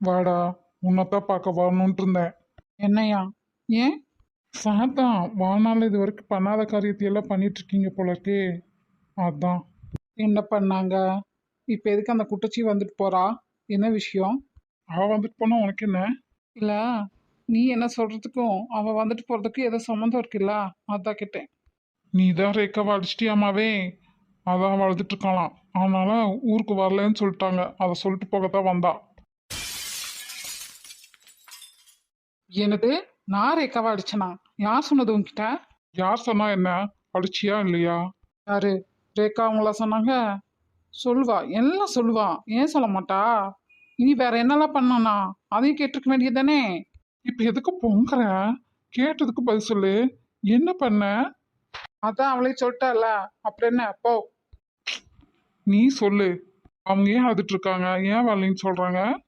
வாடா, உன்னைத்தான் பார்க்க வரணுன்ட்டு இருந்தேன். என்னையா? ஏன்? சாத்தான் வாழ்நாள் இது வரைக்கும் பண்ணாத காரியத்தையெல்லாம் பண்ணிட்டு இருக்கீங்க போல இருக்கே. அதான். என்ன பண்ணாங்க? இப்போ எதுக்கு அந்த குட்டச்சி வந்துட்டு போறா? என்ன விஷயம்? அவ வந்துட்டு போனா உனக்கு என்ன? இல்ல, நீ என்ன சொல்றதுக்கும் அவ வந்துட்டு போறதுக்கும் ஏதோ சம்மந்தம் இருக்குல்ல, அதான் கேட்டேன். நீ தான் ரேக்காவை அடிச்சிட்டியாமாவே. அதான் வளர்த்துட்டு இருக்கலாம். அதனால ஊருக்கு வரலன்னு சொல்லிட்டாங்க. அதை சொல்லிட்டு போகத்தான் வந்தா. என்னது? நான் ரேக்காவா அடிச்சனா? யார் சொன்னது உன்கிட்ட? யார் சொன்னா என்ன? அடிச்சியா இல்லையா? யாரு? ரேக்கா அவங்கள சொன்னாங்க? சொல்லுவா, எல்லாம் சொல்லுவா. ஏன் சொல்ல மாட்டா? இனி வேற என்னெல்லாம் பண்ணானா அதையும் கேட்டிருக்க வேண்டியதானே? இப்ப எதுக்கு பொங்குற? கேட்டதுக்கு பதில் சொல்லு. என்ன பண்ண? அதான் அவளே சொல்லிட்டால, அப்புறம் என்ன போ. நீ சொல்லு. அவங்க ஏன் அழுதுட்டு இருக்காங்க? ஏன் வரலைன்னு சொல்றாங்க?